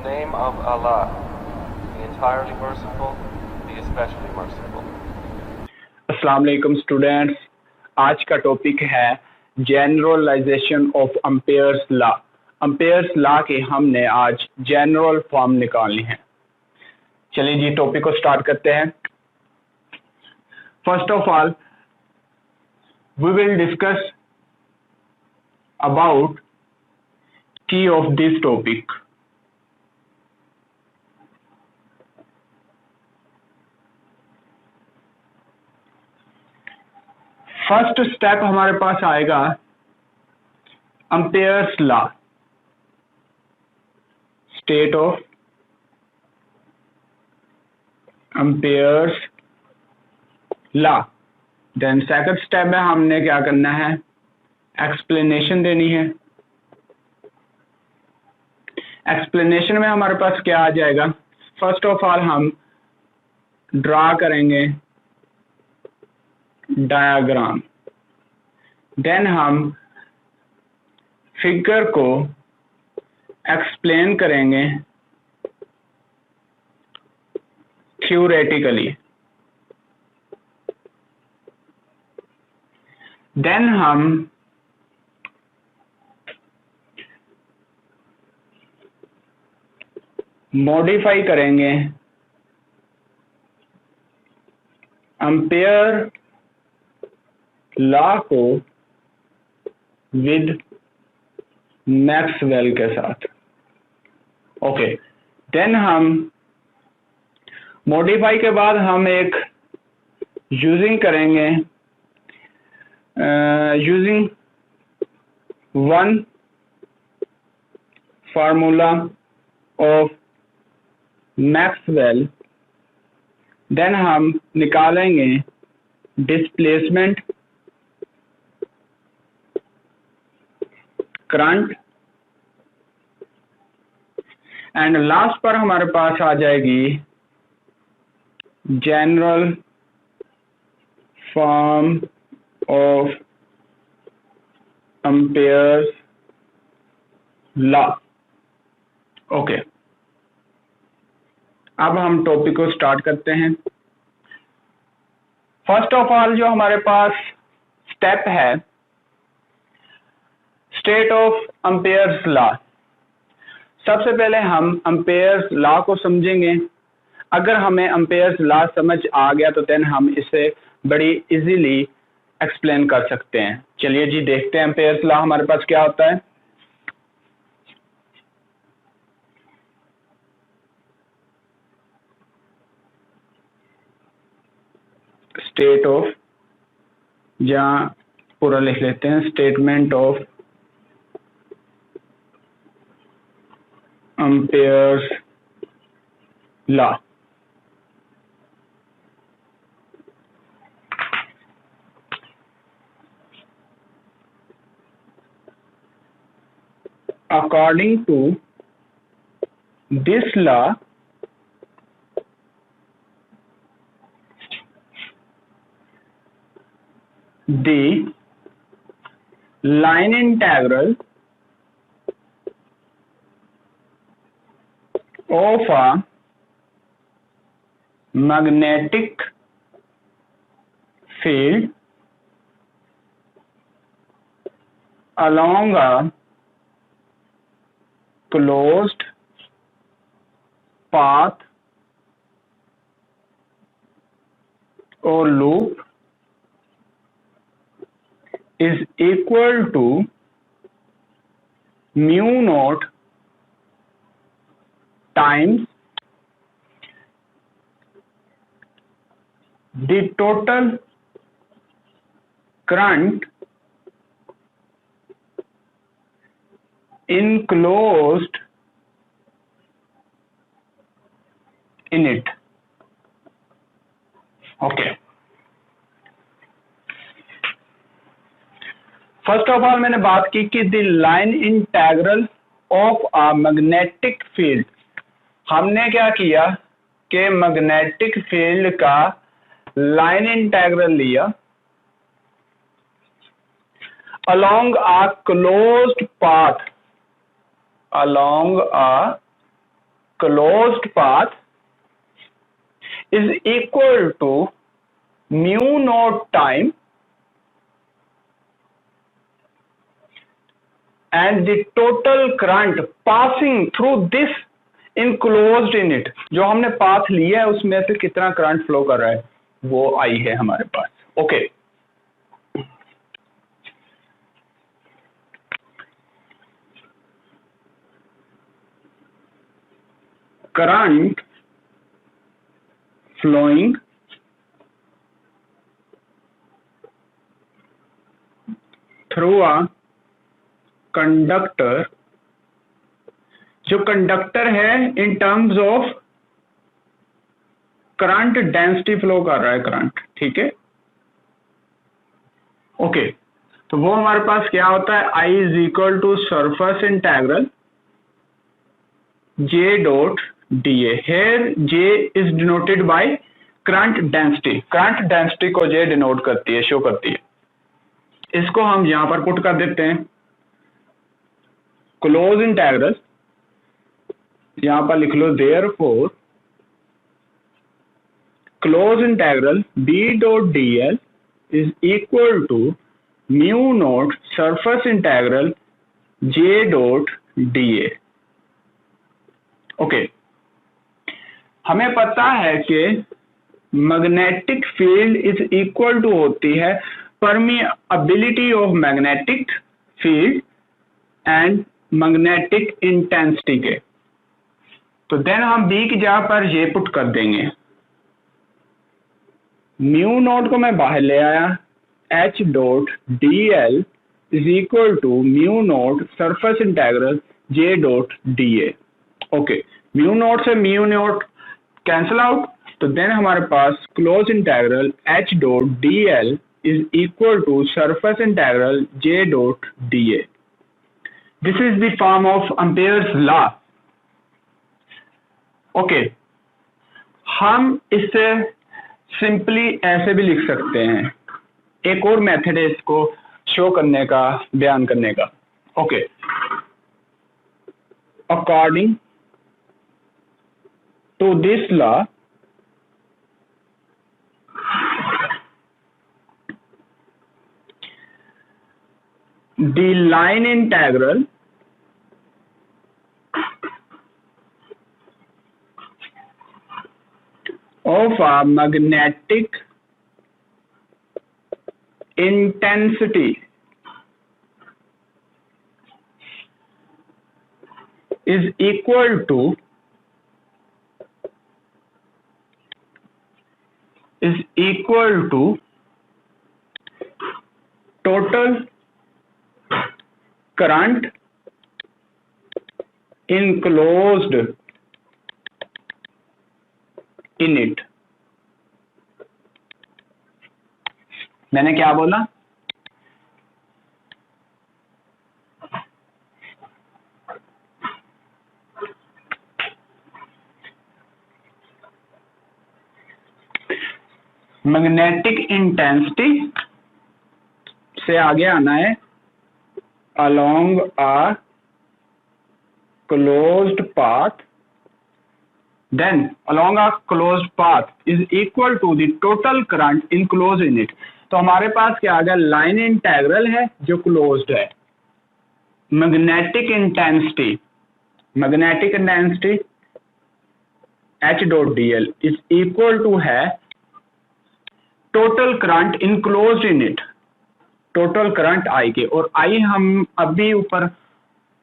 name of Allah, the entirely merciful, the especially merciful. अस्सलाम वालेकुम students, आज का टॉपिक है generalisation of Ampere's law. Ampere's law के हमने आज जनरल फॉर्म निकालनी है। चलिए जी टॉपिक को स्टार्ट करते हैं। First of all we will discuss about key of this topic. First step हमारे पास आएगा Ampere's law, state of Ampere's law. Then second step में हमने क्या करना है, एक्सप्लेनेशन देनी है। एक्सप्लेनेशन में हमारे पास क्या आ जाएगा, फर्स्ट ऑफ ऑल हम ड्रा करेंगे डायग्राम, देन हम फिगर को एक्सप्लेन करेंगे थ्योरेटिकली, देन हम मॉडिफाई करेंगे अम्पेयर लॉ को विद मैक्सवेल के साथ। ओके, देन हम मॉडिफाई के बाद हम एक यूजिंग करेंगे using one formula of Maxwell, then हम निकालेंगे डिस्प्लेसमेंट, करंट, एंड लास्ट पर हमारे पास आ जाएगी general form of Ampere's law. Okay, अब हम टॉपिक को स्टार्ट करते हैं। फर्स्ट ऑफ ऑल जो हमारे पास स्टेप है, स्टेट ऑफ अम्पेयर्स लॉ। सबसे पहले हम अम्पेयर्स लॉ को समझेंगे। अगर हमें अम्पेयर्स लॉ समझ आ गया तो देन हम इसे बड़ी इजीली एक्सप्लेन कर सकते हैं। चलिए जी देखते हैं अम्पेयर्स लॉ हमारे पास क्या होता है। स्टेट ऑफ, जहां पूरा लिख लेते हैं, statement of Ampere's law. According to this law, the line integral of a magnetic field along a closed path or loop is equal to mu naught times the total current enclosed in it. Okay, first of all मैंने बात की कि the line integral of a magnetic field. हमने क्या किया कि magnetic field का line integral लिया along a closed path, along a closed path is equal to mu naught time and the total current passing through this enclosed in it। जो हमने path लिया है उसमें से कितना करंट फ्लो कर रहा है वो आई है हमारे पास। Okay, current flowing through a conductor, जो कंडक्टर है in terms of current density flow कर रहा है करंट, ठीक है। ओके, तो वो हमारे पास क्या होता है, I is equal to surface integral J dot dA। Here J is denoted by current density। Current density को J डिनोट करती है, शो करती है। इसको हम यहां पर पुट कर देते हैं, क्लोज इंटेग्रल, यहां पर लिख लो therefore close integral B dot dl is equal to mu not surface integral J dot dA। Okay, हमें पता है कि magnetic field is equal to होती है permeability of magnetic field and magnetic intensity के। तो देन हम बी की जगह पर ये पुट कर देंगे, म्यू नॉट को मैं बाहर ले आया, H dot D L is equal to mu not surface integral J dot D A. Okay, mu naught से म्यू नॉट कैंसल आउट, तो देन हमारे पास close integral H dot D L is equal to surface integral J dot D A. This is the form of Ampere's law. Okay, हम इसे simply ऐसे भी लिख सकते हैं, एक और मेथड है इसको शो करने का, बयान करने का। Okay, according to this law, the line integral of a magnetic intensity is equal to total current enclosed in it। मैंने क्या बोला, मैग्नेटिक इंटेंसिटी से आगे आना है along a closed path, then along a closed path is equal to the total current enclose in it. तो हमारे पास क्या आ गया, लाइन इंटेग्रल है जो क्लोज्ड है, magnetic intensity H dot D L is equal to है total current enclose in it, total current I के, और आई हम अभी ऊपर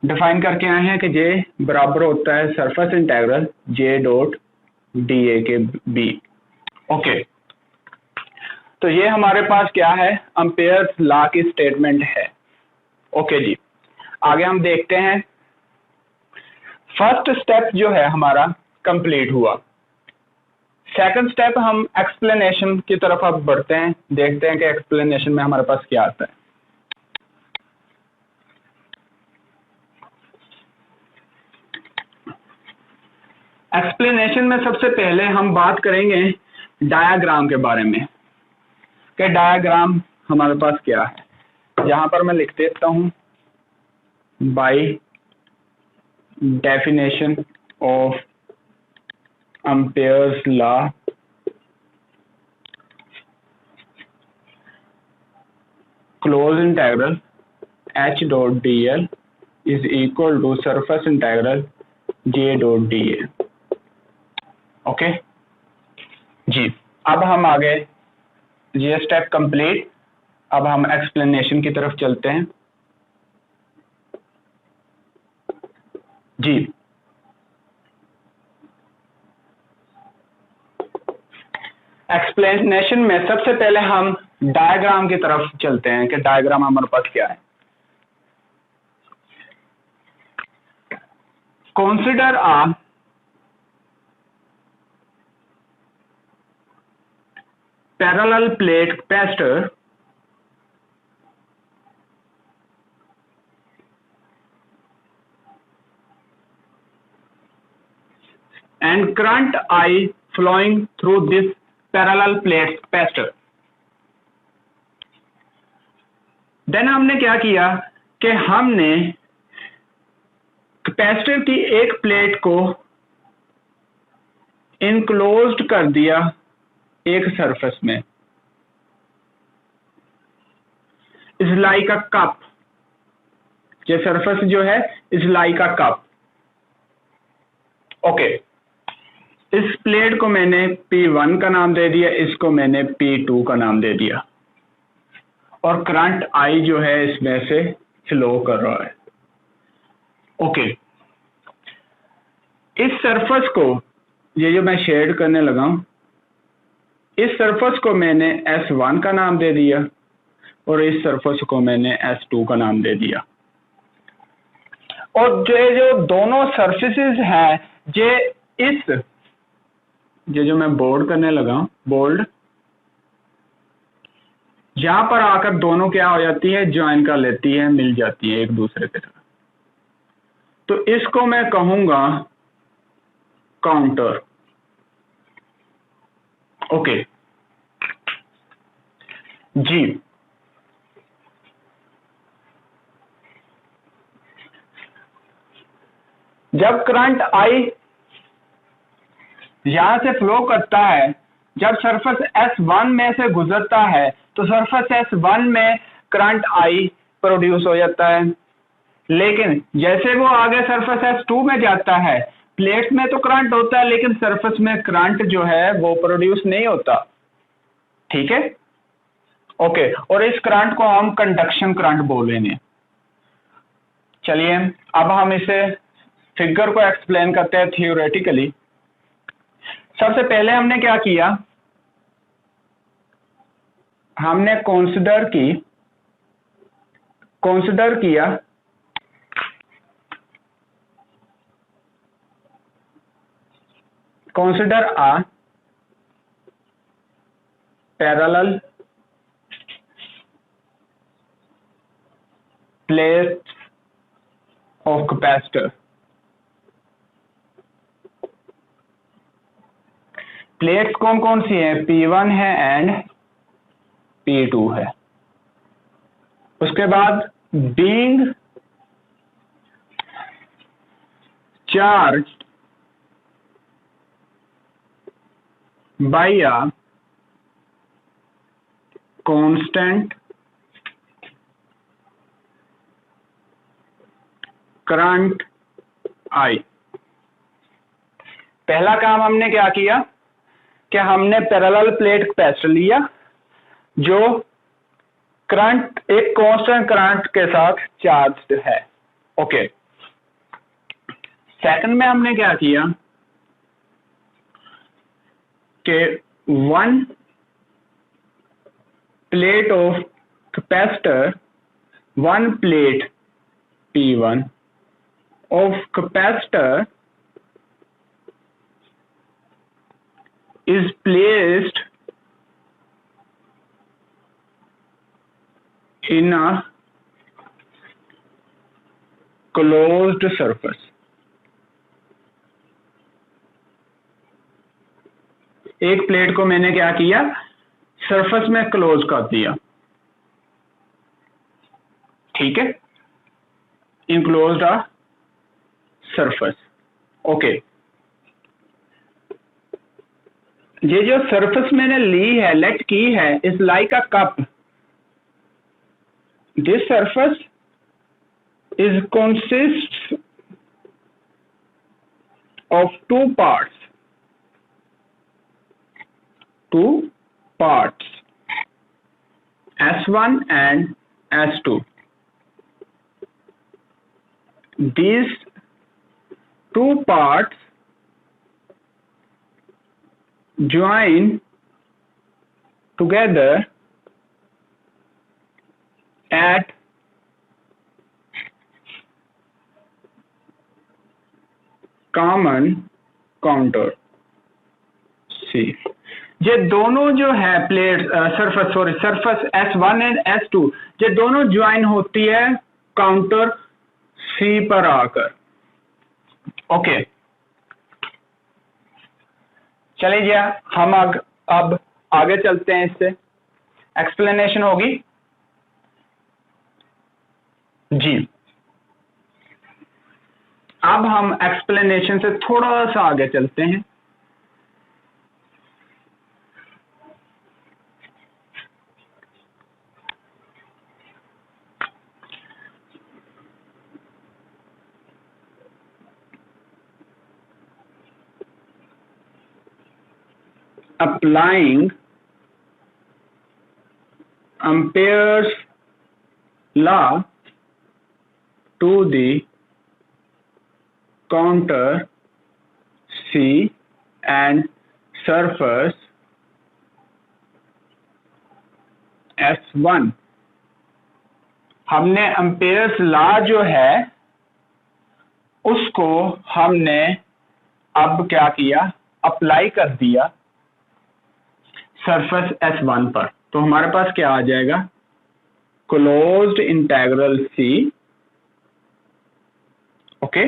डिफाइन करके आए हैं कि जे बराबर होता है surface integral J dot D ए के बी। ओके, तो ये हमारे पास क्या है, एम्पियर्स लॉ की स्टेटमेंट है। ओके जी, आगे हम देखते हैं। फर्स्ट स्टेप जो है हमारा कंप्लीट हुआ। सेकंड स्टेप हम एक्सप्लेनेशन की तरफ अब बढ़ते हैं, देखते हैं कि एक्सप्लेनेशन में हमारे पास क्या आता है। एक्सप्लेनेशन में सबसे पहले हम बात करेंगे डायाग्राम के बारे में, कि डायाग्राम हमारे पास क्या है। यहां पर मैं लिख देता हूं, by definition of Ampere's law closed integral h dot dl is equal to surface integral j dot dA। Okay जी, अब हम आगे, ये स्टेप कंप्लीट। अब हम एक्सप्लेनेशन की तरफ चलते हैं। जी, एक्सप्लेनेशन में सबसे पहले हम डायग्राम की तरफ चलते हैं कि डायग्राम हमारे पास क्या है। Consider a parallel plate capacitor and current I flowing through this parallel plate capacitor। Then हमने क्या किया कि हमने कैपेसिटर की एक प्लेट को इनक्लोज्ड कर दिया एक सरफेस में, इज लाइक अ कप। ये सरफेस जो है is like a cup. Okay, इस प्लेट को मैंने P1 का नाम दे दिया, इसको मैंने P2 का नाम दे दिया, और करंट I जो है इसमें से फ्लो कर रहा है। ओके, इस सरफेस को, ये जो मैं शेड करने लगा हूं, इस सरफेस को मैंने S1 का नाम दे दिया और इस सरफेस को मैंने S2 का नाम दे दिया। और जो दोनों सरफेसेस हैं, ये जो मैं बोल्ड करने लगा हूं, बोल्ड, यहां पर आकर दोनों क्या हो जाती है, ज्वाइन कर लेती है, मिल जाती है एक दूसरे के साथ। तो इसको मैं कहूंगा काउंटर। ओके जी, जब करंट I यहां से फ्लो करता है, जब सरफेस S1 में से गुजरता है तो सरफेस S1 में करंट I प्रोड्यूस हो जाता है। लेकिन जैसे वो आगे सरफेस S2 में जाता है, प्लेट में तो करंट होता है लेकिन सरफेस में करंट जो है वो प्रोड्यूस नहीं होता। ठीक है, ओके, और इस करंट को हम कंडक्शन करंट बोलेंगे। चलिए अब हम इसे फिगर को एक्सप्लेन करते हैं थियोरेटिकली। सबसे पहले हमने क्या किया, हमने कंसीडर किया consider a parallel plates of capacitor. Plates कौन कौन सी हैं, P1 है एंड P2 है। उसके बाद being charged bye a constant current I। पहला काम हमने क्या किया कि हमने पैरेलल प्लेट कैपेसिटर लिया जो करंट, एक कांस्टेंट करंट के साथ चार्ज्ड है। ओके, सेकंड में हमने क्या किया कि one plate of capacitor, one plate P1 of capacitor is placed in a closed surface। एक प्लेट को मैंने क्या किया, सरफेस में क्लोज कर दिया। ठीक है, enclosed a surface। ओके, ये जो सरफेस मैंने ली है, लेट की है, is like a cup. This surface is consist of two parts, S1 and S2. These two parts join together at common contour C. ये दोनों जो है plate surface S1 and S2, ये दोनों ज्वाइन होती है काउंटर C पर आकर. ओके, चलिए हम अब आगे चलते हैं. इससे एक्सप्लेनेशन होगी जी. अब हम एक्सप्लेनेशन से थोड़ा सा आगे चलते हैं. Applying Ampere's law to the counter C and surface S1. हमने एम्पेयर्स लॉ जो है उसको हमने अब क्या किया, अप्लाई कर दिया सरफेस S1 पर. तो हमारे पास क्या आ जाएगा, closed integral C, okay,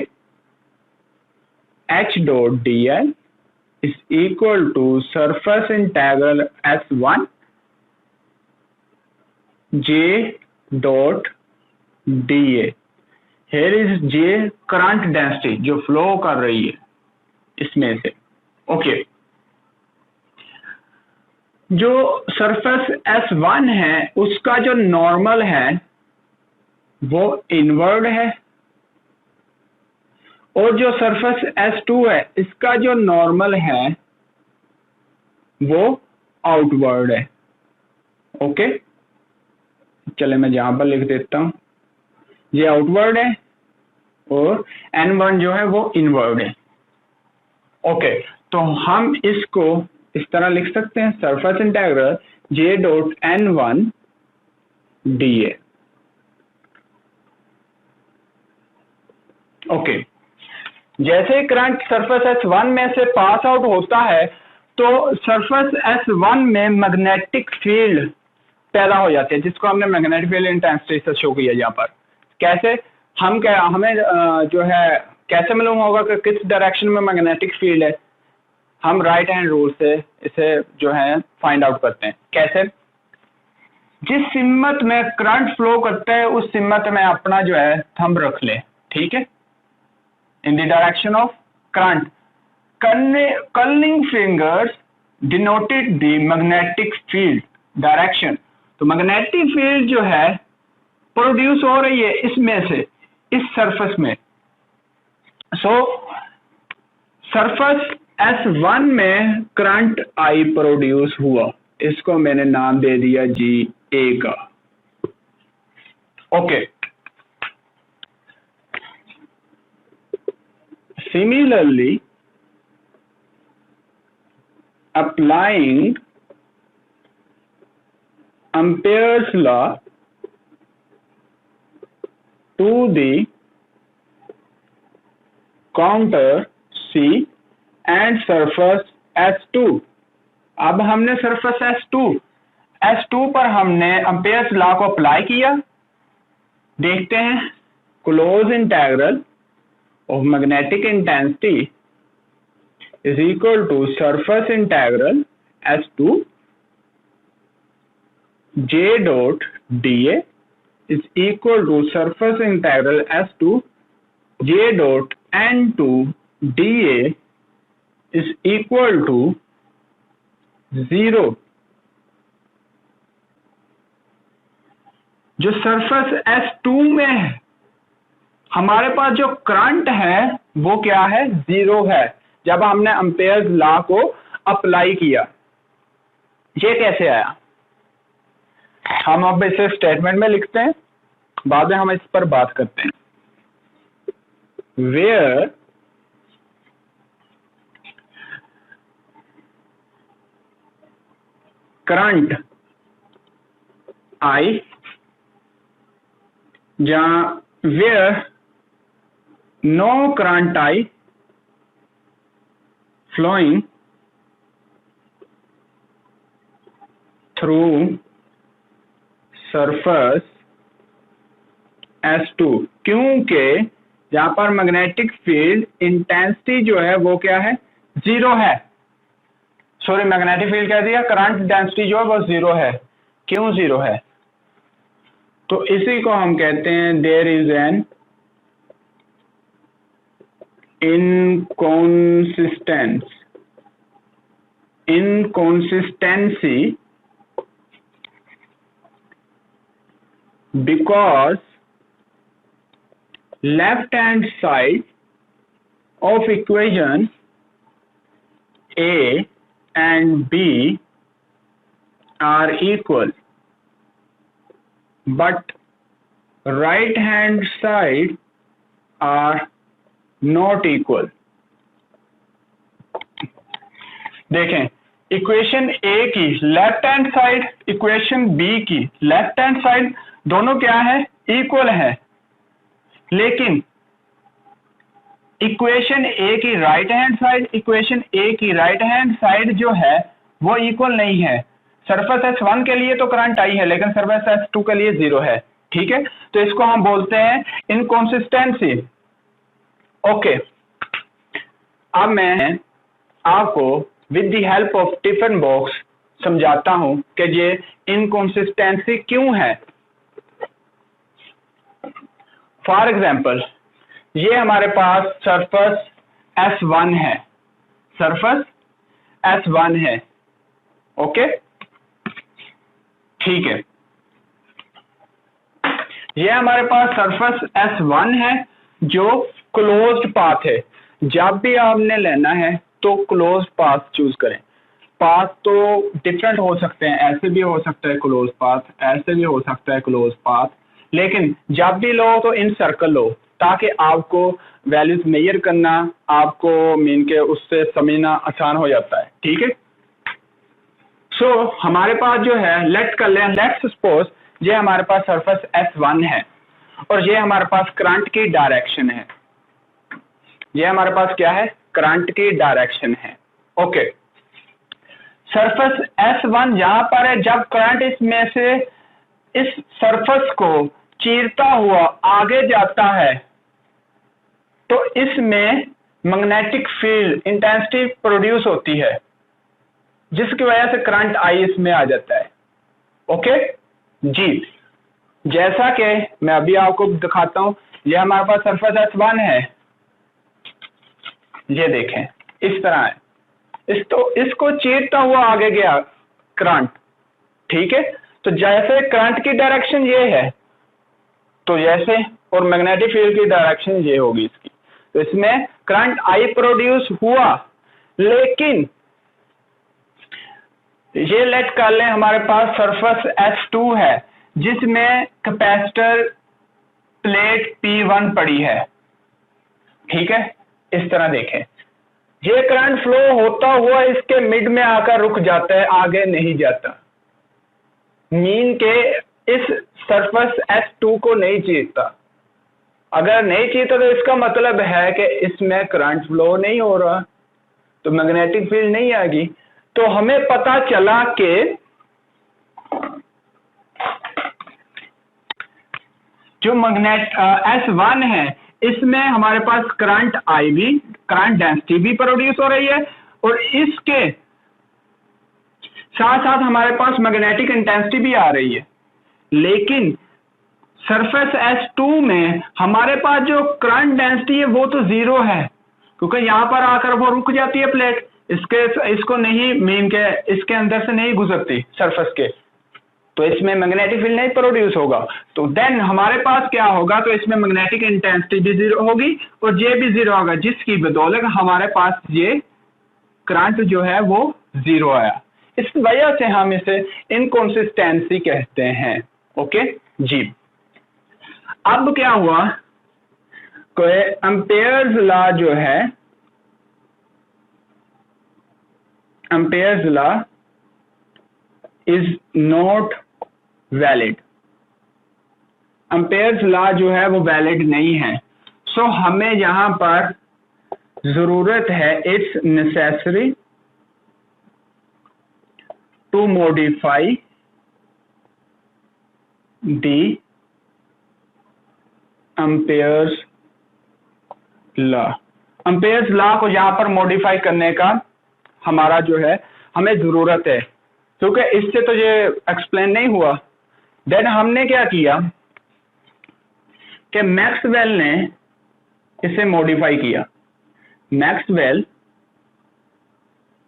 H dot dl is equal to surface integral S1 J dot dA. Here is J current density जो फ्लो कर रही है इसमें से. ओके, जो सरफेस S1 है उसका जो नॉर्मल है वो इनवर्ड है, और जो सरफेस S2 है इसका जो नॉर्मल है वो आउटवर्ड है. ओके, चले मैं यहां पर लिख देता हूं, ये आउटवर्ड है और N1 जो है वो इनवर्ड है. ओके, तो हम इसको इस तरह लिख सकते हैं, surface integral J dot N1 dA. Okay, जैसे करंट सरफेस S1 में से पास आउट होता है तो सरफेस S1 में मैग्नेटिक फील्ड पैदा हो जाती है, जिसको हमने मैग्नेटिक फील्ड इंटेंसिटी से शो किया यहाँ पर. कैसे हमें जो है कैसे मालूम होगा कि किस डायरेक्शन में मैग्नेटिक फील्ड है. हम राइट हैंड रूल से इसे जो है फाइंड आउट करते हैं. कैसे, जिस सिमत में करंट फ्लो करता है उस सिमत में अपना जो है थंब रख ले. ठीक है, in the direction of current. Curling fingers denoted the magnetic field direction. तो मैग्नेटिक फील्ड जो है प्रोड्यूस हो रही है इसमें से, इस सरफेस में. सो सरफेस S1 में करंट I प्रोड्यूस हुआ, इसको मैंने नाम दे दिया GA का. Okay, similarly applying Ampere's law to the counter C and surface S2. अब हमने सरफेस S2 पर हमने एम्पेयर्स लॉ को अप्लाई किया. देखते हैं, close integral of magnetic intensity is equal to surface integral S2 J dot dA is equal to surface integral S2 J dot N2 dA is equal to 0। जो surface S2 में है हमारे पास जो current है वो क्या है, 0 है, जब हमने एम्पेयर्स लॉ को अप्लाई किया। ये कैसे आया, हम अब इसे स्टेटमेंट में लिखते हैं, बाद में हम इस पर बात करते हैं। वेयर करंट I, जहां where no current I flowing through surface S2, क्योंकि जहां पर मैग्नेटिक फील्ड इंटेंसिटी जो है वो क्या है, 0 है। सॉरी, मैग्नेटिक फील्ड कह दिया, करंट डेंसिटी जो है वो 0 है। क्यों 0 है, तो इसी को हम कहते हैं there is an inconsistency because left hand side of equation A and B are equal, but right hand side are not equal। देखें, इक्वेशन ए की left hand side, equation B की लेफ्ट हैंड साइड, दोनों क्या है, equal है, लेकिन equation A की right hand side, equation A की राइट हैंड साइड जो है वो इक्वल नहीं है। सरफेस S1 के लिए तो करंट आई है, लेकिन सरफेस S2 के लिए 0 है। ठीक है, तो इसको हम बोलते हैं इनकॉन्सिस्टेंसी। ओके, अब मैं आपको with the help of tiffin box समझाता हूं कि ये इनकॉन्सिस्टेंसी क्यों है। फॉर एग्जाम्पल, ये हमारे पास सरफेस S1 है, सरफेस S1 है। ओके, ठीक है, ये हमारे पास सरफेस S1 है जो क्लोज्ड पाथ है। जब भी आपने लेना है तो क्लोज्ड पाथ चूज करें। पाथ तो डिफरेंट हो सकते हैं, ऐसे भी हो सकता है क्लोज पाथ, ऐसे भी हो सकता है क्लोज पाथ, लेकिन जब भी लो तो इन सर्कल लो, ताकि आपको वैल्यूज मेजर करना, आपको मीन के उससे समझना आसान हो जाता है। ठीक है, सो हमारे पास जो है, लेट कर लें, लेट्स सपोज ये हमारे पास सरफेस S1 है और ये हमारे पास करंट की डायरेक्शन है। ये हमारे पास क्या है, करंट की डायरेक्शन है। ओके, सरफेस S1 यहां पर है, जब करंट इसमें से इस सरफेस को चीरता हुआ आगे जाता है तो इसमें मैग्नेटिक फील्ड इंटेंसिटी प्रोड्यूस होती है, जिसकी वजह से करंट I इसमें आ जाता है। ओके जी, जैसा कि मैं अभी आपको दिखाता हूं, यह हमारे पास सरफेस S1 है, ये देखें इस तरह है, इसको चीरता हुआ आगे गया करंट। ठीक है, तो जैसे करंट की डायरेक्शन ये है तो जैसे, और मैग्नेटिक फील्ड की डायरेक्शन ये होगी इसकी, तो इसमें करंट I प्रोड्यूस हुआ, लेकिन ये लेट कर लें हमारे पास सरफेस S2 है जिसमें कैपेसिटर प्लेट P1 पड़ी है। ठीक है, इस तरह देखें, ये करंट फ्लो होता हुआ इसके मिड में आकर रुक जाता है, आगे नहीं जाता, मीन के इस सरफेस S2 को नहीं चीरता। अगर नहीं चीरता तो इसका मतलब है कि इसमें करंट फ्लो नहीं हो रहा, तो मैग्नेटिक फील्ड नहीं आएगी। तो हमें पता चला कि जो मैग्नेट S1 है इसमें हमारे पास करंट I भी, करंट डेंसिटी भी प्रोड्यूस हो रही है, और इसके साथ साथ हमारे पास मैग्नेटिक इंटेंसिटी भी आ रही है। लेकिन सरफेस S2 में हमारे पास जो करंट डेंसिटी है वो तो 0 है, क्योंकि यहाँ पर आकर वो रुक जाती है प्लेट, इसको नहीं मीन के इसके अंदर से नहीं गुजरती सरफेस के, तो इसमें मैग्नेटिक फील्ड नहीं प्रोड्यूस होगा। तो देन हमारे पास क्या होगा, तो इसमें मैग्नेटिक इंटेंसिटी भी जीरो होगी और जे भी जीरो होगा, जिसकी बदौलत हमारे पास ये करंट जो है वो जीरो आया। इस वजह से हम इसे इनकंसिस्टेंसी कहते हैं। ओके जी। अब क्या हुआ, कोई एम्पेयर्स लॉ जो है, Ampere's law is not valid, Ampere's law जो है वो वैलिड नहीं है। सो हमें यहां पर जरूरत है, it's necessary to modify the Ampere's law. Ampere's law को यहां पर मॉडिफाई करने का हमारा जो है हमें जरूरत है, क्योंकि इससे तो ये एक्सप्लेन नहीं हुआ। देन हमने क्या किया कि मैक्सवेल ने इसे मॉडिफाई किया। Maxwell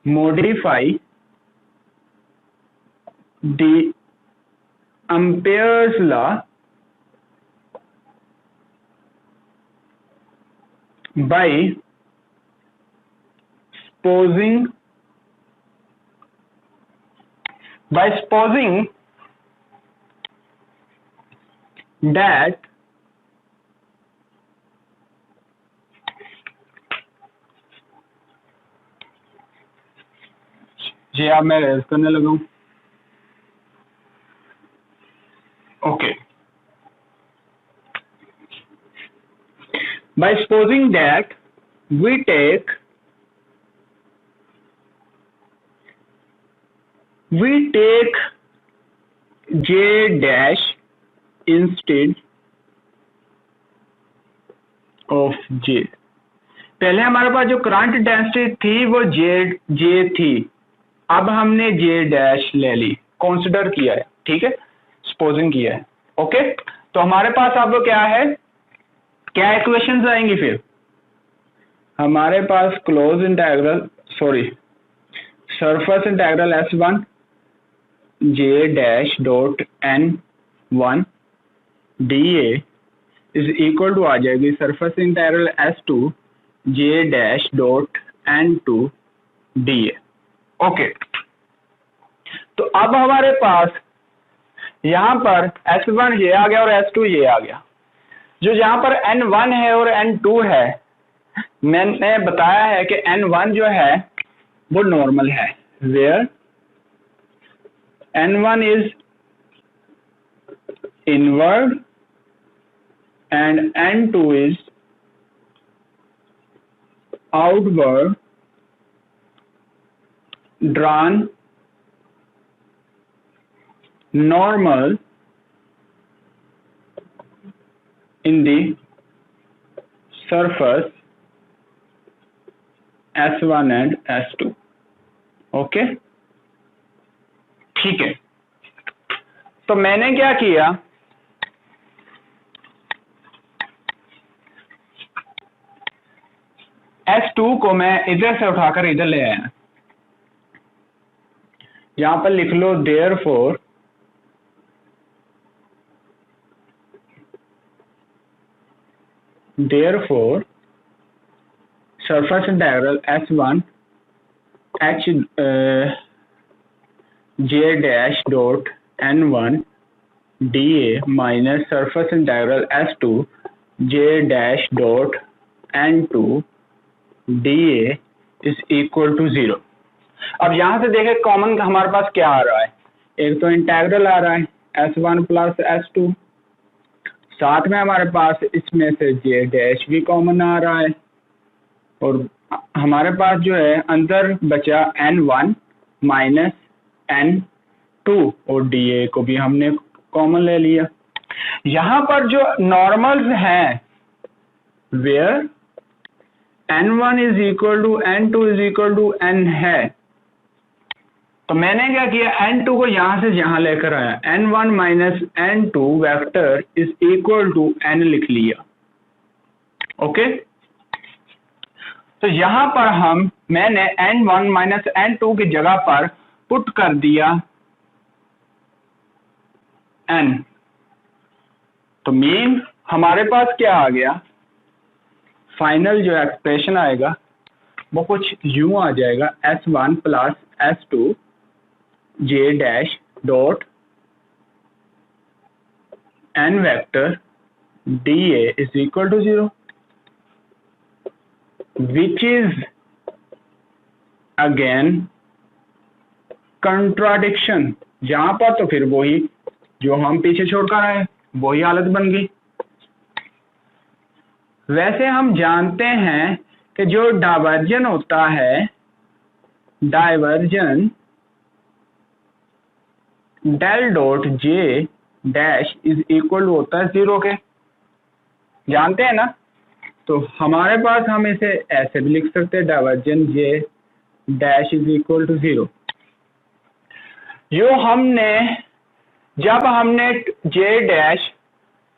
modify the Ampere's law by supposing that जी अब मैं रेज करने लगा हूं। Okay, by supposing that we take J dash instead of J। पहले हमारे पास जो करंट डेंसिटी थी वो J थी, अब हमने J डैश ले ली, कंसिडर किया है, ठीक है, सपोजिंग किया है। ओके, तो हमारे पास अब क्या है, क्या इक्वेशंस आएंगी फिर हमारे पास, close integral surface integral S1 J dash dot N1 dA is equal to आ जाएगी surface integral S2 J dash dot N2 dA। Okay, तो अब हमारे पास यहां पर S1 ये आ गया और S2 ये आ गया। जो यहाँ पर N1 है और N2 है, मैंने बताया है कि N1 जो है वो नॉर्मल है, where N1 is inward and N2 is outward drawn normal in the surface S1 and S2। Okay, ठीक है, तो मैंने क्या किया, S2 को मैं इधर से उठाकर इधर ले आया। यहां पर लिख लो therefore surface integral S1 J dash dot N1 dA minus surface integral S2 J dash dot N2 dA is equal to 0। अब यहां से देखें कॉमन हमारे पास क्या आ रहा है, एक तो इंटेग्रल आ रहा है S1 प्लस S2, साथ में हमारे पास इसमें से J डैश भी कॉमन आ रहा है, और हमारे पास जो है अंदर बचा N1 माइनस N2 और dA को भी हमने कॉमन ले लिया। यहाँ पर जो नॉर्मल्स हैं, where N1 is equal to N2 is equal to N है, तो मैंने क्या किया, N2 को यहां से यहां लेकर आया, N1 minus N2 vector is equal to N लिख लिया। ओके, तो यहां पर मैंने n1 माइनस n2 की जगह पर पुट कर दिया n। तो मीन हमारे पास क्या आ गया, फाइनल जो एक्सप्रेशन आएगा वो कुछ यूं आ जाएगा, s1 plus s2 j dash dot n vector dA is equal to 0, which is again contradiction। जहां पर तो फिर वही जो हम पीछे छोड़कर आए, वही हालत बन गई। वैसे हम जानते हैं कि जो डाइवर्जन होता है, divergence del dot J dash is equal होता है 0 के, जानते हैं ना। तो हमारे पास हम इसे ऐसे भी लिख सकते हैं, divergence J dash is equal to 0। जब हमने जे डैश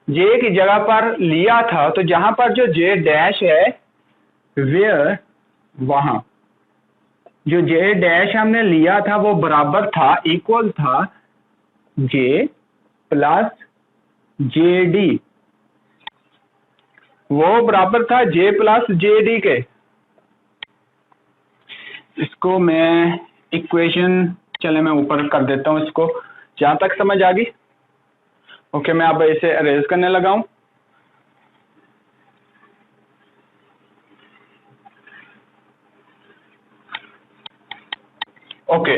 जे की जगह पर लिया था, तो जहां पर जो जे डैश है वेयर, वहां जो जे डैश हमने लिया था वो बराबर था, इक्वल था जे प्लस जे डी, वो बराबर था जे प्लस जे डी के। इसको मैं इक्वेशन, चले मैं ऊपर कर देता हूं इसको, जहां तक समझ आ गई। ओके, मैं अब इसे अरेज करने लगा हूं। ओके,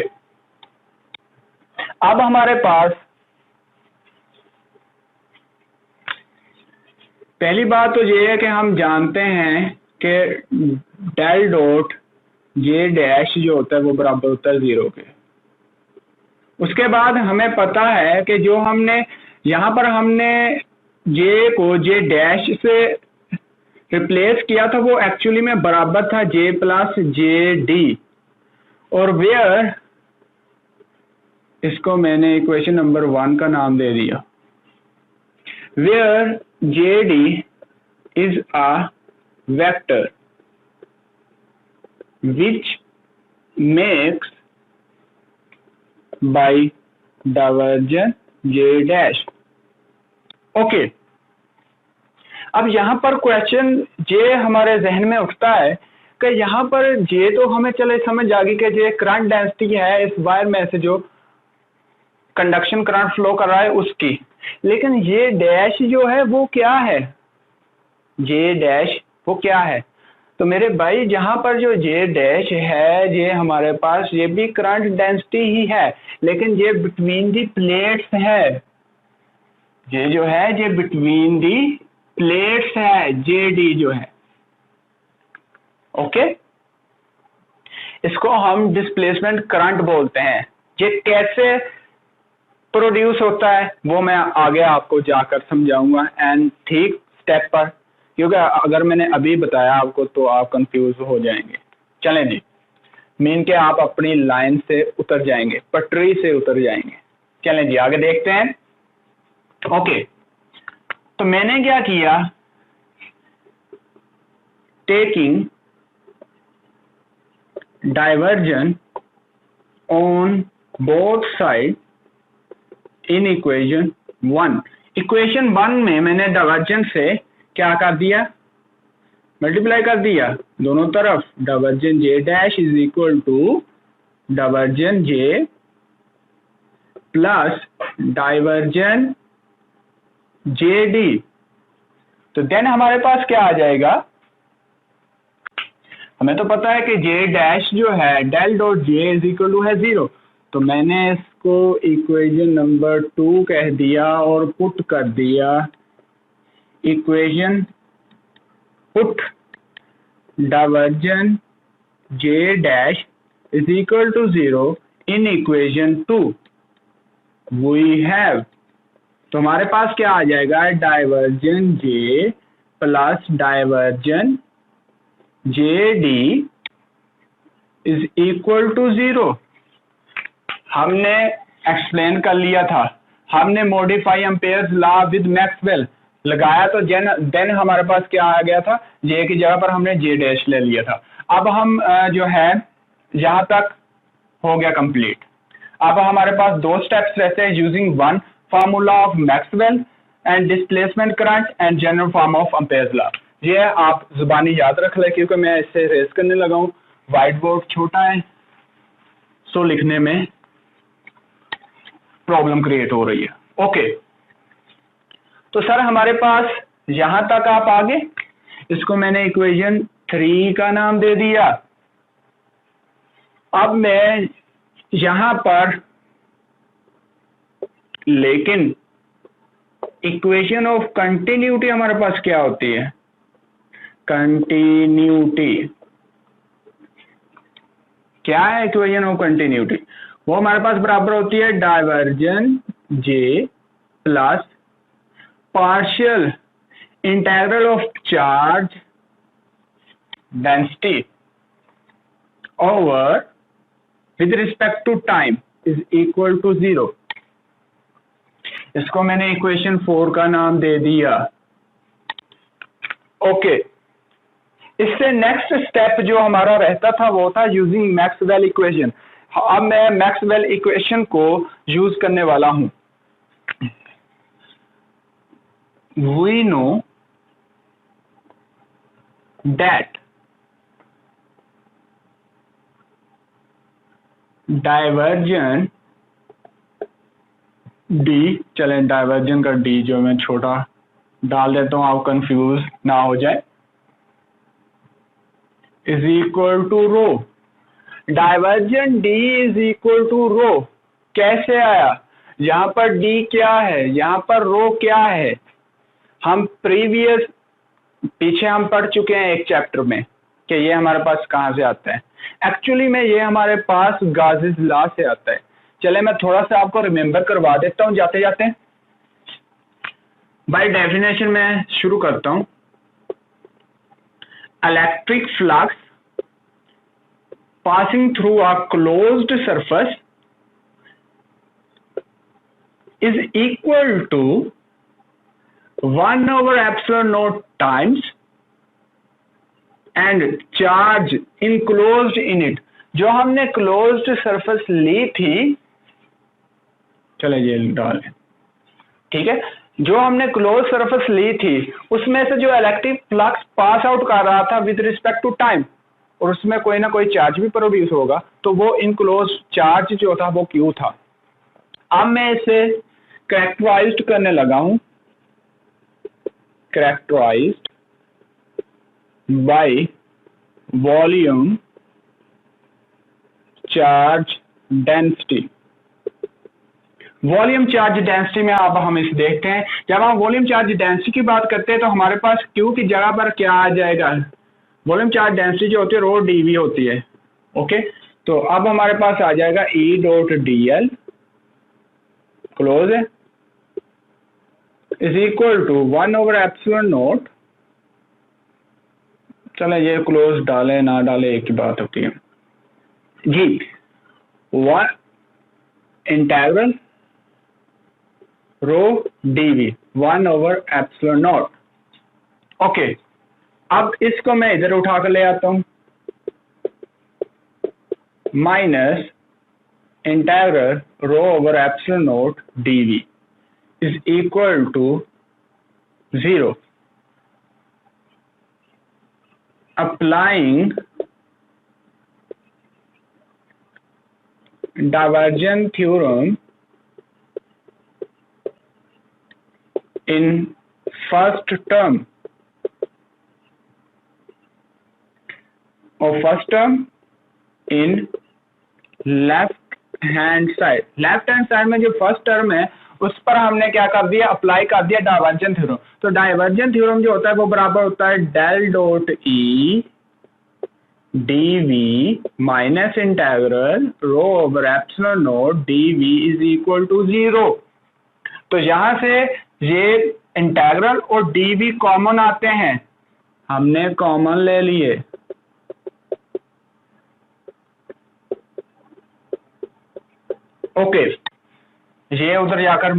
अब हमारे पास पहली बात तो ये है कि हम जानते हैं कि डेल डॉट जे डैश जो होता है वो बराबर होता है 0 के। उसके बाद हमें पता है कि जो हमने यहाँ पर हमने जे को जे डैश से रिप्लेस किया था, वो एक्चुअली में बराबर था जे प्लस जे डी, और वेयर, इसको मैंने इक्वेशन नंबर 1 का नाम दे दिया, where J D is a vector which makes by divergence J dash. Okay, अब यहां पर क्वेश्चन जे हमारे जहन में उठता है कि यहां पर जे तो हमें चले समझ आ गई कि जे करंट डेंसिटी है इस वायर में से जो कंडक्शन करंट फ्लो कर रहा है उसकी, लेकिन ये डैश जो है वो क्या है, जे डैश वो क्या है। तो मेरे भाई जहां पर जो जे डैश है, ये हमारे पास ये भी करंट डेंसिटी ही है, लेकिन ये बिटवीन दी प्लेट्स है, ये जो है ये बिटवीन दी प्लेट्स है, जे डी जो है। ओके, इसको हम डिस्प्लेसमेंट करंट बोलते हैं। ये कैसे प्रोड्यूस होता है वो मैं आगे आपको जाकर समझाऊंगा एंड ठीक स्टेप पर, क्योंकि अगर मैंने अभी बताया आपको तो आप कंफ्यूज हो जाएंगे। चलें जी, मीन के आप अपनी लाइन से उतर जाएंगे, पटरी से उतर जाएंगे। चलें जी आगे देखते हैं। ओके, तो मैंने क्या किया, taking diversion on both side in equation 1। Equation 1 में मैंने डाइवर्जन से क्या कर दिया, मल्टीप्लाई कर दिया दोनों तरफ। Divergence J dash is equal to divergence J plus divergence J D. तो देन हमारे पास क्या आ जाएगा, हमें तो पता है कि जे डैश जो है del dot J is equal to है 0, तो मैंने इसको इक्वेशन नंबर 2 कह दिया और पुट कर दिया equation, put divergence J dash is equal to 0 in equation 2 we have. तो हमारे पास क्या आ जाएगा, divergence J plus divergence J D is equal to 0। हमने एक्सप्लेन कर लिया था, हमने modify Ampere's law with Maxwell लगाया, तो देन हमारे पास क्या आ गया था, जे की जगह पर हमने जे डैश ले लिया था। अब हम जो है यहाँ तक हो गया कंप्लीट। अब हमारे पास दो स्टेप्स रहते हैं, using one formula of Maxwell and displacement current and general form of Ampere's law. ये आप जुबानी याद रख लें क्योंकि मैं इससे रेस करने लगा हूँ, व्हाइट बोर्ड छोटा है सो लिखने में प्रॉब्लम क्रिएट हो रही है। ओके, तो सर हमारे पास यहां तक आप आगे, इसको मैंने इक्वेशन 3 का नाम दे दिया। अब मैं यहां पर, लेकिन इक्वेशन ऑफ कंटिन्यूटी हमारे पास क्या होती है? कंटिन्यूटी क्या है? इक्वेशन ऑफ कंटिन्यूटी वो हमारे पास बराबर होती है divergence J plus partial integral of charge density over with respect to time is equal to 0। इसको मैंने इक्वेशन 4 का नाम दे दिया। ओके, इससे नेक्स्ट स्टेप जो हमारा रहता था वो था यूजिंग मैक्सवेल इक्वेशन। अब मैं मैक्सवेल इक्वेशन को यूज करने वाला हूं। We know that divergence D, चलें डाइवर्जन का डी जो मैं छोटा डाल देता हूं, आप कंफ्यूज ना हो जाए, is equal to rho. Divergence D is equal to rho कैसे आया? यहां पर डी क्या है, यहां पर रो क्या है? हम पीछे हम पढ़ चुके हैं एक चैप्टर में कि ये हमारे पास कहां से आता है। एक्चुअली में ये हमारे पास गाउस लॉ से आता है। चले मैं थोड़ा सा आपको रिमेंबर करवा देता हूं जाते जाते। बाय डेफिनेशन में शुरू करता हूं। Electric flux passing through a closed surface is equal to 1 over epsilon naught times and charge enclosed in it। जो हमने closed surface ली थी, चले ये डालें, ठीक है, जो हमने closed surface ली थी उसमें से जो इलेक्ट्रिक फ्लक्स पास आउट कर रहा था विद रिस्पेक्ट टू टाइम, और उसमें कोई ना कोई चार्ज भी प्रोड्यूस होगा, तो वो इनक्लोज चार्ज जो था वो क्यू था। अब मैं इसे कैरेक्टराइज्ड करने लगा हूं, characterised by volume charge density. Volume charge density में अब हम इसे देखते हैं। जब हम वॉल्यूम चार्ज डेंसिटी की बात करते हैं तो हमारे पास क्यू की जगह पर क्या आ जाएगा? वॉल्यूम चार्ज डेंसिटी जो होती है रो डीवी होती है। ओके, तो अब हमारे पास आ जाएगा E dot D L close है is equal to 1 over epsilon naught. चले ये क्लोज डाले ना डाले एक ही बात होती है जी। 1 integral rho DV 1 over epsilon naught. Okay, अब इसको मैं इधर उठा कर ले आता हूं, minus integral rho over epsilon naught DV is equal to 0। Applying divergence theorem in first term और first term in left hand side. Left hand side में जो फर्स्ट टर्म है उस पर हमने क्या कर दिया? अप्लाई कर दिया डाइवर्जन थ्योरम। तो डाइवर्जन थ्योरम जो होता है वो बराबर होता है del dot E D V minus integral rho over epsilon nought D V is equal to 0। तो यहां से ये इंटीग्रल और डी वी कॉमन आते हैं, हमने कॉमन ले लिए। ओके, ये उधर जाकर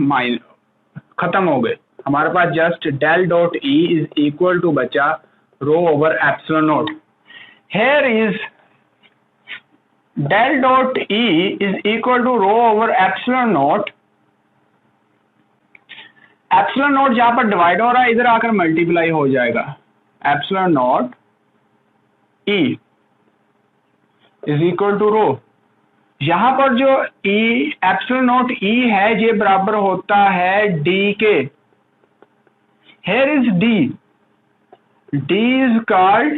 खत्म हो गए। हमारे पास just del dot E is equal to बचा rho over epsilon naught. here is del dot E is equal to rho over epsilon not. Epsilon not जहां पर डिवाइड हो रहा है इधर आकर मल्टीप्लाई हो जाएगा. Epsilon naught E is equal to rho. यहां पर जो E एप्सिलॉन नॉट E है ये बराबर होता है D के. Here is D. D is called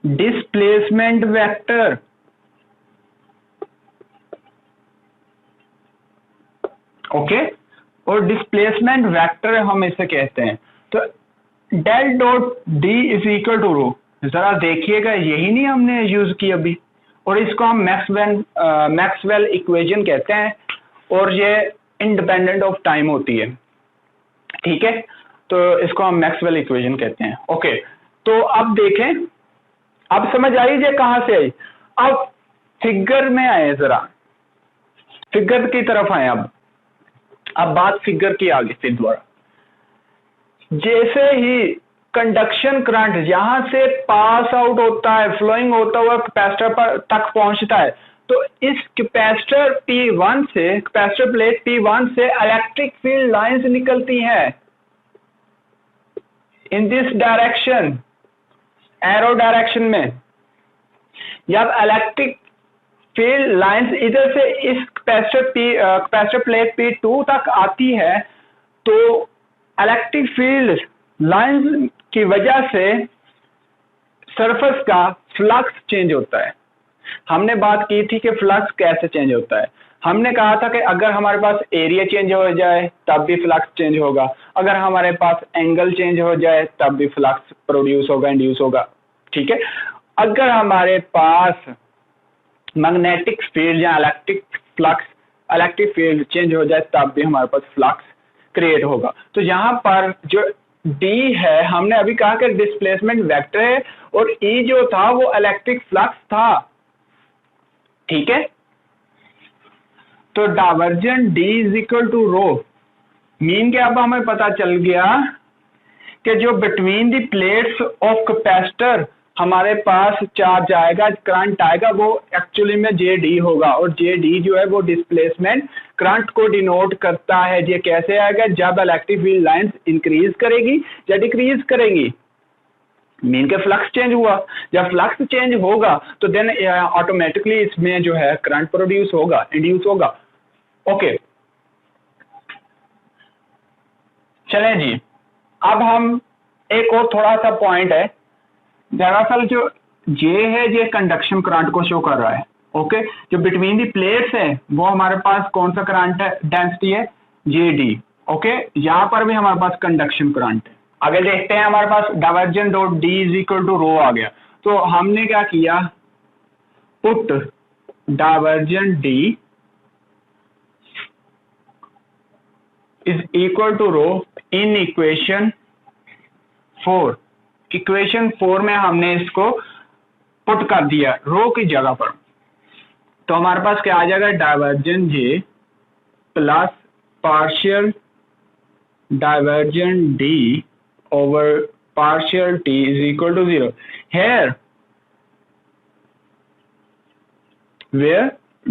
displacement vector. Okay और डिस्प्लेसमेंट वेक्टर हम इसे कहते हैं. तो del dot D is equal to rho. जरा देखिएगा यही नहीं हमने यूज की अभी, और इसको हम मैक्सवेल इक्वेशन कहते हैं और ये इंडिपेंडेंट ऑफ टाइम होती है. ठीक है, तो इसको हम मैक्सवेल इक्वेशन कहते हैं. ओके तो अब देखें, अब समझ आई ये कहां से आई. अब फिगर में आए, जरा फिगर की तरफ आए. अब बात फिगर की आगे से दोबारा. जैसे ही कंडक्शन करंट यहां से पास आउट होता है, फ्लोइंग होता हुआ कैपेसिटर पर तक पहुंचता है, तो इस कैपेसिटर P1 से, कैपेसिटर प्लेट P1 से इलेक्ट्रिक फील्ड लाइंस निकलती हैं in this direction, arrow direction में. जब इलेक्ट्रिक फील्ड लाइंस इधर से इस कैपेसिटर प्लेट P2 तक आती है, तो इलेक्ट्रिक फील्ड लाइंस की वजह से सरफेस का फ्लक्स चेंज होता है. हमने बात की थी कि फ्लक्स कैसे चेंज होता है. हमने कहा था कि अगर हमारे पास एरिया चेंज हो जाए तब भी फ्लक्स चेंज होगा, अगर हमारे पास एंगल चेंज हो जाए तब भी फ्लक्स प्रोड्यूस होगा, इंड्यूस होगा. ठीक है, अगर हमारे पास मैग्नेटिक फील्ड या इलेक्ट्रिक फील्ड चेंज हो जाए तब भी हमारे पास फ्लक्स क्रिएट होगा. तो यहाँ पर जो D है, हमने अभी कहा कि डिस्प्लेसमेंट वेक्टर है, और E जो था वो इलेक्ट्रिक फ्लक्स था. ठीक है, तो divergent D is equal to rho mean के अब हमें पता चल गया कि जो between the plates of capacitor हमारे पास चार्ज आएगा, करंट आएगा, वो एक्चुअली में JD होगा, और JD जो है वो डिस्प्लेसमेंट करंट को डिनोट करता है. ये कैसे आएगा, जब इलेक्ट्रिक फील्ड लाइंस इंक्रीज करेगी या डिक्रीज करेगी, मीन के फ्लक्स चेंज हुआ. जब फ्लक्स चेंज होगा तो देन ऑटोमेटिकली इसमें जो है करंट प्रोड्यूस होगा, इंड्यूस होगा. ओके चलें जी, अब हम एक और थोड़ा सा पॉइंट है. दरअसल जो ये है ये कंडक्शन करंट को शो कर रहा है. ओके जो बिटवीन दी प्लेट्स है वो हमारे पास कौन सा करंट है, डेंसिटी है JD. ओके यहाँ पर भी हमारे पास कंडक्शन करंट है. आगे देखते हैं, हमारे पास divergent dot D is equal to rho आ गया. तो हमने क्या किया, put divergent D is equal to rho in equation 4. Equation 4 में हमने इसको पुट कर दिया रो की जगह पर. तो हमारे पास क्या आ जाएगा, divergent J plus partial divergent D over partial T is equal to 0. Here where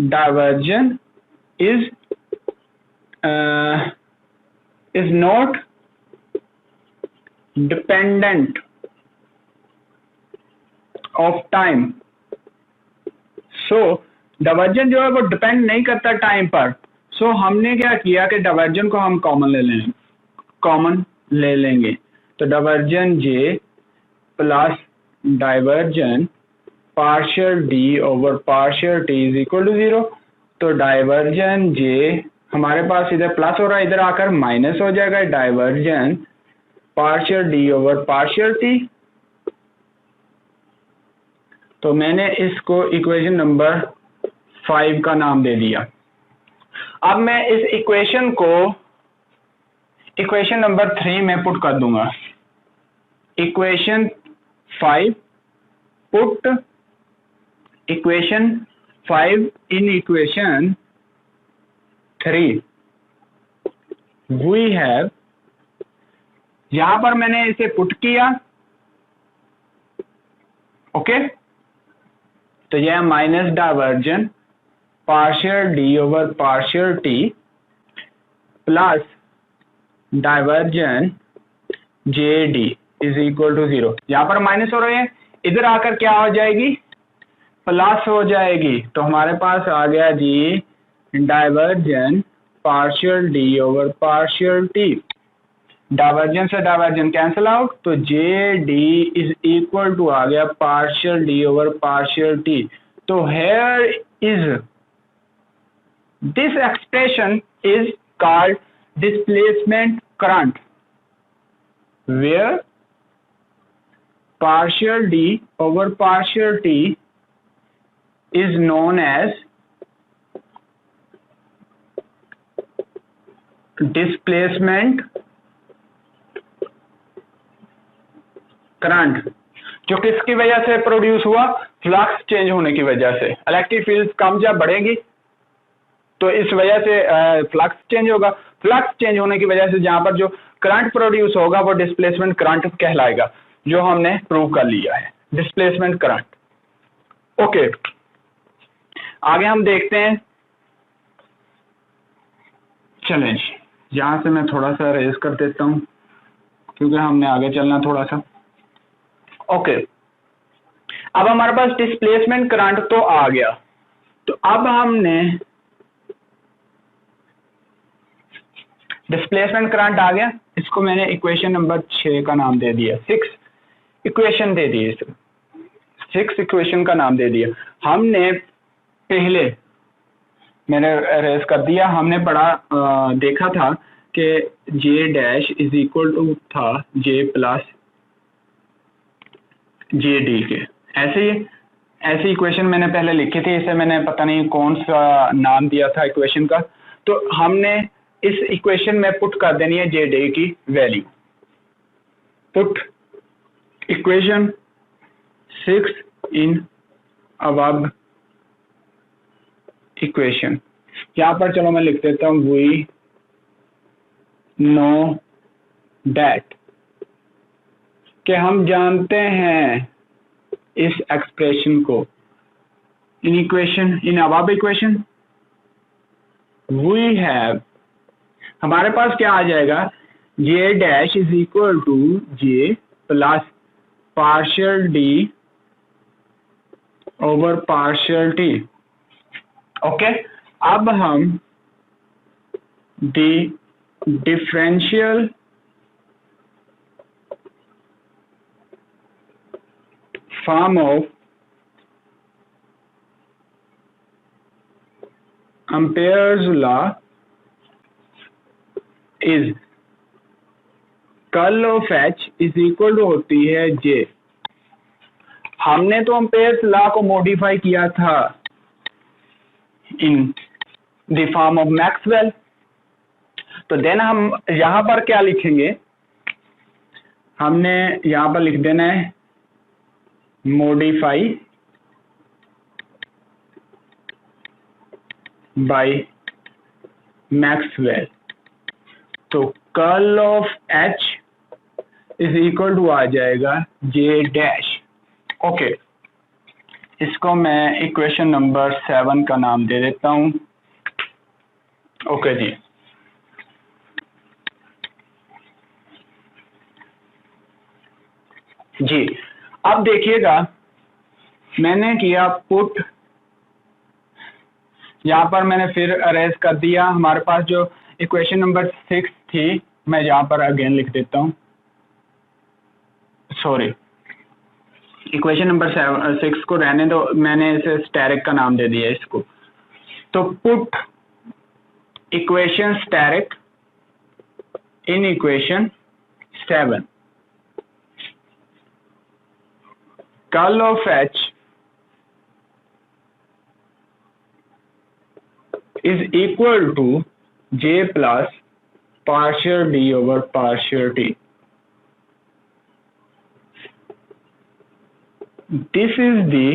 divergent is not dependent of time. So divergent जो है वो डिपेंड नहीं करता टाइम पर. सो हमने क्या किया कि डाइवर्जेंट को हम कॉमन ले लेंगे. तो divergent J plus divergent partial D over partial T is equal to 0. तो डाइवर्जेंट J हमारे पास इधर प्लस हो रहा है, इधर आकर माइनस हो जाएगा. Divergent partial D over partial T. तो मैंने इसको इक्वेशन नंबर 5 का नाम दे दिया. अब मैं इस इक्वेशन को इक्वेशन नंबर 3 में पुट कर दूंगा. Equation 5 put equation 5 in equation 3. We have, यहां पर मैंने इसे पुट किया ओके, तो यह minus divergence partial D over partial T plus divergence J D is equal to 0। यहां पर माइनस हो रहे हैं, इधर आकर क्या हो जाएगी, प्लस हो जाएगी। तो हमारे पास आ गया जी divergence partial D over partial T, divergence से डाइवर्जन कैंसिल आउट, तो J D is equal to आ गया partial D over partial T. तो here is this expression is called displacement current, where partial d over partial t is known as displacement current, जो किसकी वजह से produce हुआ, flux change होने की वजह से। इलेक्ट्रिक फील्ड कम जब बढ़ेगी तो इस वजह से फ्लक्स चेंज होगा, फ्लक्स चेंज होने की वजह से जहां पर जो करंट प्रोड्यूस होगा वो डिस्प्लेसमेंट करंट कहलाएगा, जो हमने प्रूव कर लिया है, डिस्प्लेसमेंट करंट। ओके, आगे हम देखते हैं। चलें जी, यहां से मैं थोड़ा सा रेज कर देता हूं क्योंकि हमने आगे चलना थोड़ा सा। ओके, अब हमारे पास डिस्प्लेसमेंट करंट तो आ गया, तो अब हमने डिस्प्लेसमेंट करंट आ गया, इसको मैंने इक्वेशन नंबर 6 का नाम दे दिया, 6 इक्वेशन दे दी, 6 इक्वेशन का नाम दे दिया। हमने पहले मैंने रेस कर दिया, हमने पढ़ा देखा था कि जे डैश इज इक्वल टू था जे प्लस जे डी के, ऐसी इक्वेशन मैंने पहले लिखी थी, इसे मैंने पता नहीं कौन सा नाम दिया था इक्वेशन का। तो हमने इस इक्वेशन में पुट कर देनी है जे डी की वैल्यू, पुट इक्वेशन 6 इन अबव इक्वेशन। यहां पर चलो मैं लिख देता हूं, वी नो दैट, कि हम जानते हैं इस एक्सप्रेशन को, in equation, in above equation we have, हमारे पास क्या आ जाएगा, J dash is equal to J plus partial D over partial T. Okay, अब हम the differential form of Ampere's law is curl of H is equal to होती है जे। हमने तो एम्पेयर्स लॉ को मॉडिफाई किया था in the form of Maxwell, तो देन हम यहां पर क्या लिखेंगे, हमने यहां पर लिख देना है मॉडिफाई बाय मैक्सवेल। तो curl of H is equal to आ जाएगा जे डैश। ओके, इसको मैं इक्वेशन नंबर 7 का नाम दे देता हूं। ओके जी, जी अब देखिएगा, मैंने किया पुट, यहां पर मैंने फिर अरेज कर दिया, हमारे पास जो इक्वेशन नंबर 6 थी, मैं यहां पर अगेन लिख देता हूं, सॉरी इक्वेशन नंबर 6 को रहने दो, मैंने इसे स्टेरिक का नाम दे दिया इसको। तो put equation asterisk in equation 7, curl of H is equal to J plus partial D over partial T. This is the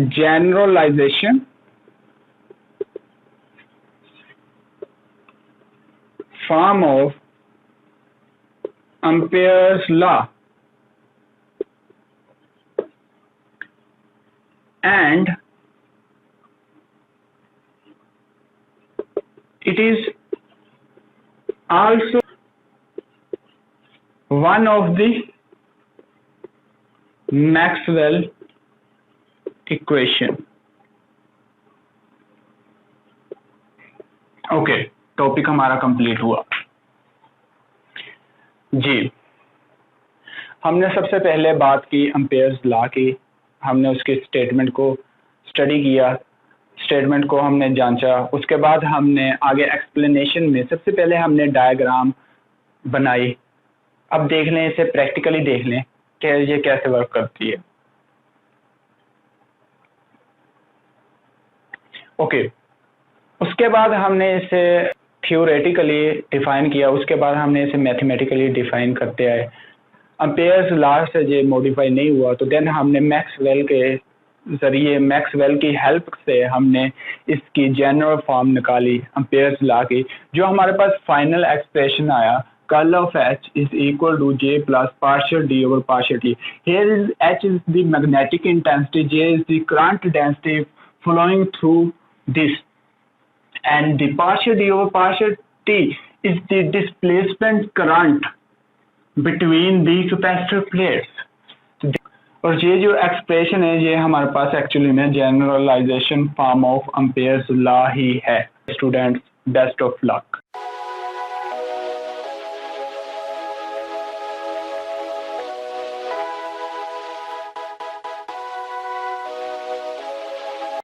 generalization form of Ampere's law and it is also one of the Maxwell equation. Okay, topic हमारा complete हुआ जी। हमने सबसे पहले बात की Ampere's law की, हमने उसके स्टेटमेंट को स्टडी किया, स्टेटमेंट को हमने जांचा, उसके बाद हमने आगे एक्सप्लेनेशन में सबसे पहले हमने डायग्राम बनाई। अब देख लें, इसे प्रैक्टिकली देख लें कि ये कैसे वर्क करती है। ओके, उसके बाद हमने इसे थ्योरेटिकली डिफाइन किया, उसके बाद हमने इसे मैथमेटिकली डिफाइन करते आए। एम्पेयर्स लॉ से ये मॉडिफाई नहीं हुआ तो देन हमने मैक्सवेल के जरिए, मैक्सवेल की हेल्प से हमने इसकी जनरल फॉर्म निकाली एम्पेयर्स लॉ की, जो हमारे पास फाइनल एक्सप्रेशन आया, curl of H is equal to J plus partial D over partial T. Here is H is the magnetic intensity, J is the current density flowing through this, and the partial D over partial T is the displacement current between the capacitor plates. और ये जो expression है ये हमारे पास actually में generalization form of Ampere's law ही है। Students, best of luck.